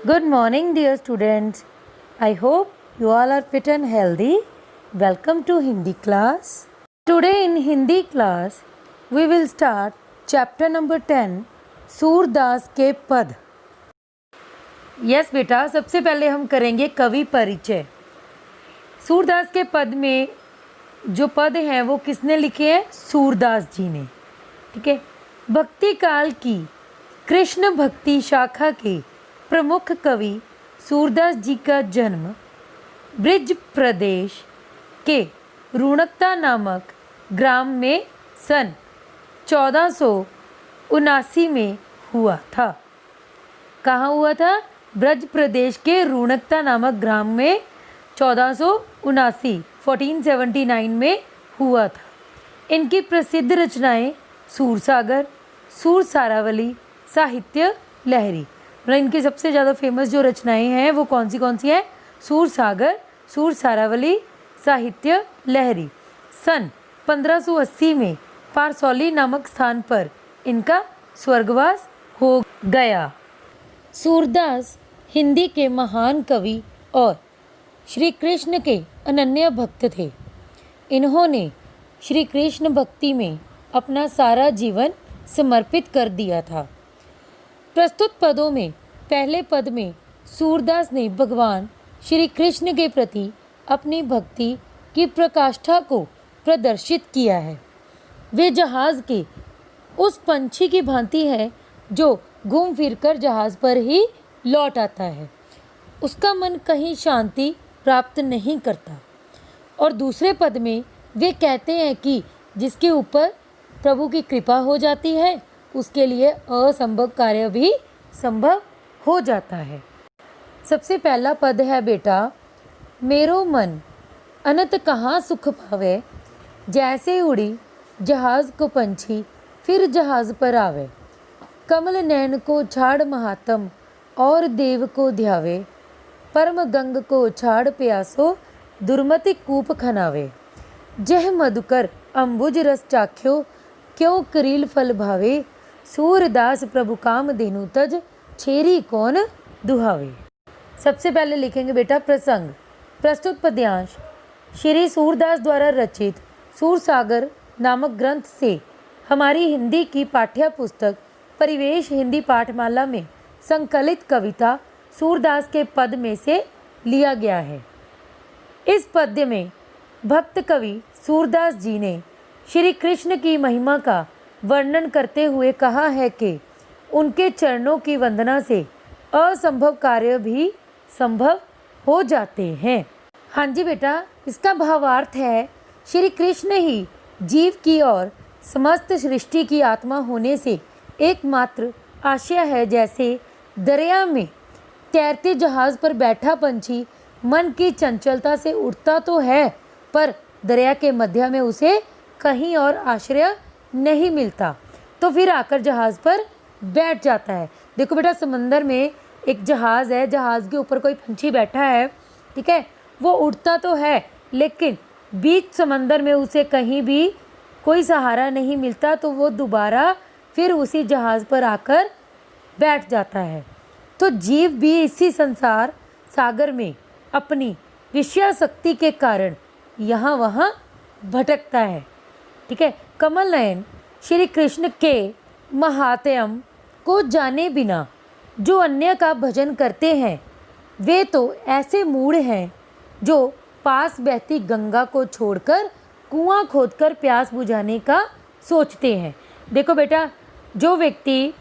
Good morning, dear students. I hope you all are fit and healthy. Welcome to Hindi class. Today in Hindi class, we will start chapter number 10, Surdas के पद. Yes बेटा, सबसे पहले हम करेंगे कवि परिचय. सूरदास के पद में जो पद हैं वो किसने लिखे हैं? सूरदास जी ने. ठीक है. भक्ति काल की कृष्ण भक्ति शाखा के प्रमुख कवि सूरदास जी का जन्म ब्रिज प्रदेश के रुणकता नामक ग्राम में सन 1479 में हुआ था. कहाँ हुआ था? ब्रज प्रदेश के रुणकता नामक ग्राम में 1479 में हुआ था. इनकी प्रसिद्ध रचनाएं सूरसागर, सूर सारावली, साहित्य लहरी. मतलब इनकी सबसे ज़्यादा फेमस जो रचनाएं हैं वो कौन सी हैं? सूरसागर, सूर सारावली, साहित्य लहरी. सन 1580 में पारसौली नामक स्थान पर इनका स्वर्गवास हो गया. सूरदास हिंदी के महान कवि और श्री कृष्ण के अनन्य भक्त थे. इन्होंने श्री कृष्ण भक्ति में अपना सारा जीवन समर्पित कर दिया था. प्रस्तुत पदों में पहले पद में सूरदास ने भगवान श्री कृष्ण के प्रति अपनी भक्ति की प्रकाष्ठा को प्रदर्शित किया है. वे जहाज़ के उस पंछी की भांति है जो घूम फिरकर जहाज़ पर ही लौट आता है. उसका मन कहीं शांति प्राप्त नहीं करता. और दूसरे पद में वे कहते हैं कि जिसके ऊपर प्रभु की कृपा हो जाती है उसके लिए असंभव कार्य भी संभव हो जाता है. सबसे पहला पद है बेटा, मेरो मन अनंत कहाँ सुख पावे, जैसे उड़ी जहाज को पंछी फिर जहाज पर आवे. कमल नैन को छाड़ महात्म और देव को ध्यावे, परम गंग को छाड़ प्यासो दुर्मति कूप खनावे. जह मधुकर अम्बुज रस चाख्यो, क्यों करील फल भावे, सूरदास प्रभु काम धेनु तज, छेरी कौन दुहावे. सबसे पहले लिखेंगे बेटा प्रसंग. प्रस्तुत पद्यांश श्री सूरदास द्वारा रचित सूरसागर नामक ग्रंथ से हमारी हिंदी की पाठ्य पुस्तक परिवेश हिंदी पाठमाला में संकलित कविता सूरदास के पद में से लिया गया है. इस पद्य में भक्त कवि सूरदास जी ने श्री कृष्ण की महिमा का वर्णन करते हुए कहा है कि उनके चरणों की वंदना से असंभव कार्य भी संभव हो जाते हैं. हाँ जी बेटा, इसका भावार्थ है श्री कृष्ण ही जीव की और समस्त सृष्टि की आत्मा होने से एकमात्र आशय है. जैसे दरिया में तैरते जहाज पर बैठा पंछी मन की चंचलता से उड़ता तो है पर दरिया के मध्य में उसे कहीं और आश्रय नहीं मिलता, तो फिर आकर जहाज़ पर बैठ जाता है. देखो बेटा, समंदर में एक जहाज़ है, जहाज़ के ऊपर कोई पंछी बैठा है. ठीक है, वो उड़ता तो है लेकिन बीच समंदर में उसे कहीं भी कोई सहारा नहीं मिलता, तो वो दोबारा फिर उसी जहाज़ पर आकर बैठ जाता है. तो जीव भी इसी संसार सागर में अपनी विषयासक्ति के कारण यहाँ वहाँ भटकता है. ठीक है. कमल नयन श्री कृष्ण के महात्म्य को जाने बिना जो अन्य का भजन करते हैं वे तो ऐसे मूढ़ हैं जो पास बहती गंगा को छोड़कर कुआं खोदकर प्यास बुझाने का सोचते हैं. देखो बेटा, जो व्यक्ति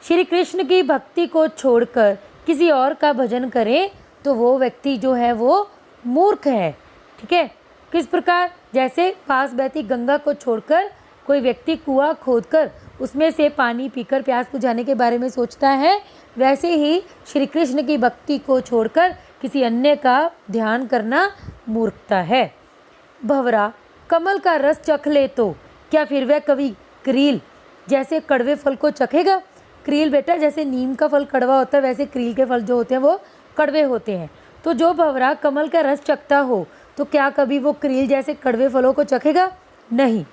श्री कृष्ण की भक्ति को छोड़कर किसी और का भजन करे तो वो व्यक्ति जो है वो मूर्ख है. ठीक है. किस प्रकार? जैसे पास बहती गंगा को छोड़कर कोई व्यक्ति कुआं खोदकर उसमें से पानी पीकर प्यास बुझाने के बारे में सोचता है, वैसे ही श्री कृष्ण की भक्ति को छोड़कर किसी अन्य का ध्यान करना मूर्खता है. भंवरा कमल का रस चख ले तो क्या फिर वह कभी क्रील जैसे कड़वे फल को चखेगा? क्रील बेटा, जैसे नीम का फल कड़वा होता है वैसे क्रील के फल जो होते हैं वो कड़वे होते हैं. तो जो भंवरा कमल का रस चखता हो तो क्या कभी वो क्रील जैसे कड़वे फलों को चखेगा? नहीं.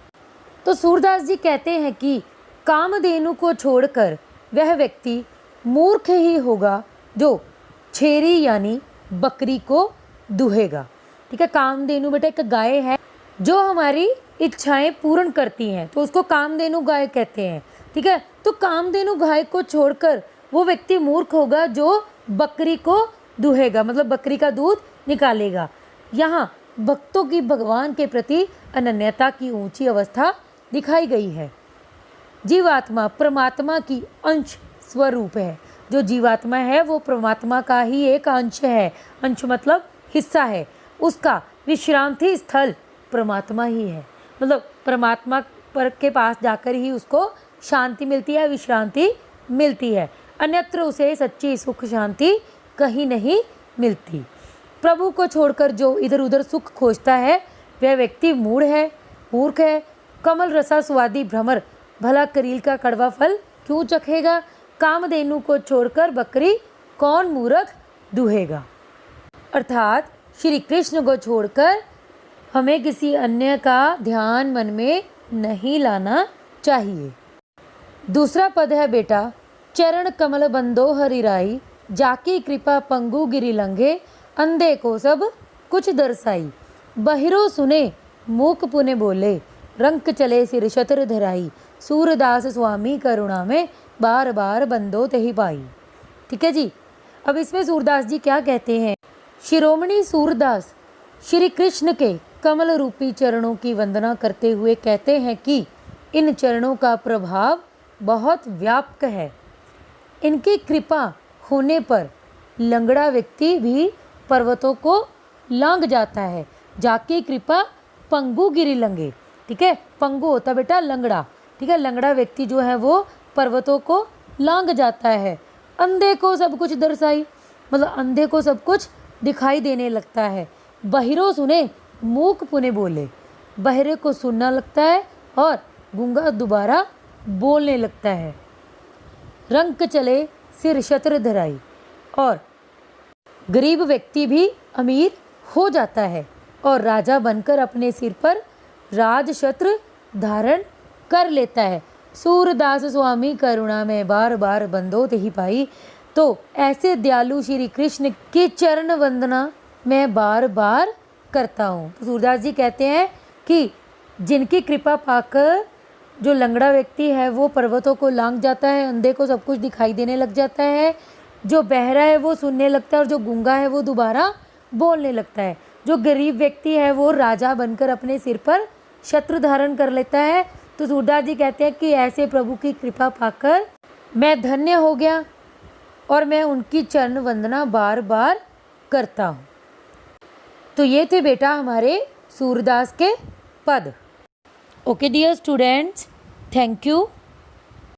तो सूरदास जी कहते हैं कि कामधेनु को छोड़कर वह व्यक्ति मूर्ख ही होगा जो छेरी यानी बकरी को दुहेगा। ठीक है, कामधेनु बेटा एक गाय है जो हमारी इच्छाएं पूर्ण करती हैं, तो उसको कामधेनु गाय कहते हैं। ठीक है, तो कामधेनु गाय को छोड़कर वो व्यक्ति मूर्ख होगा जो बकरी को दुहेगा, मतलब बकरी का दूध निकालेगा। यहाँ भक्तों की भगवान के प्रति अनन्यता की ऊंची अवस्था दिखाई गई है। जीवात्मा परमात्मा की अंश स्वरूप है। जो जीवात्मा है वो परमात्मा का ही एक अंश है। अंश मतलब हिस्सा है। उसका विश्रांति स्थल परमात्मा ही है, मतलब परमात्मा पर के पास जाकर ही उसको शांति मिलती है, विश्रांति मिलती है। अन्यत्र उसे सच्ची सुख शांति कहीं नहीं मिलती। प्रभु को छोड़कर जो इधर उधर सुख खोजता है वह व्यक्ति मूर्ख है। कमल रसा स्वादी भ्रमर, भला करील का कड़वा फल क्यों चखेगा। कामधेनु को छोड़कर बकरी कौन मूर्ख दुहेगा। अर्थात श्री कृष्ण को छोड़कर हमें किसी अन्य का ध्यान मन में नहीं लाना चाहिए। दूसरा पद है बेटा, चरण कमल बंदो हरिराई, जाकी कृपा पंगु गिरि लंघे, अंधे को सब कुछ दर्शाई। बहिरो सुने मूक पुने बोले, रंक चले सिर छत्र धराई। सूरदास स्वामी करुणा में, बार बार बंदो तेहि पाई। ठीक है जी, अब इसमें सूरदास जी क्या कहते हैं। शिरोमणि सूरदास श्री कृष्ण के कमल रूपी चरणों की वंदना करते हुए कहते हैं कि इन चरणों का प्रभाव बहुत व्यापक है। इनकी कृपा होने पर लंगड़ा व्यक्ति भी पर्वतों को लांघ जाता है। जाकी कृपा पंगु गिरि लंघे। ठीक है, पंगु होता बेटा लंगड़ा। ठीक है, लंगड़ा व्यक्ति जो है वो पर्वतों को लांघ जाता है। अंधे को सब कुछ दर्शाई, मतलब अंधे को सब कुछ दिखाई देने लगता है। बहिरो सुने मूक पुने बोले, बहरे को सुनना लगता है और गूंगा दोबारा बोलने लगता है। रंक चले सिर छत्र धराई, और गरीब व्यक्ति भी अमीर हो जाता है और राजा बनकर अपने सिर पर राज छत्र धारण कर लेता है। सूरदास स्वामी करुणा में, बार बार बंदो तेहि पाई। तो ऐसे दयालु श्री कृष्ण की चरण वंदना मैं बार बार करता हूँ। तो सूरदास जी कहते हैं कि जिनकी कृपा पाकर जो लंगड़ा व्यक्ति है वो पर्वतों को लांघ जाता है, अंधे को सब कुछ दिखाई देने लग जाता है, जो बहरा है वो सुनने लगता है और जो गूंगा है वो दोबारा बोलने लगता है, जो गरीब व्यक्ति है वो राजा बनकर अपने सिर पर छत्र धारण कर लेता है। तो सूरदास जी कहते हैं कि ऐसे प्रभु की कृपा पाकर मैं धन्य हो गया और मैं उनकी चरण वंदना बार बार करता हूँ। तो ये थे बेटा हमारे सूरदास के पद। Okay dear students, thank you.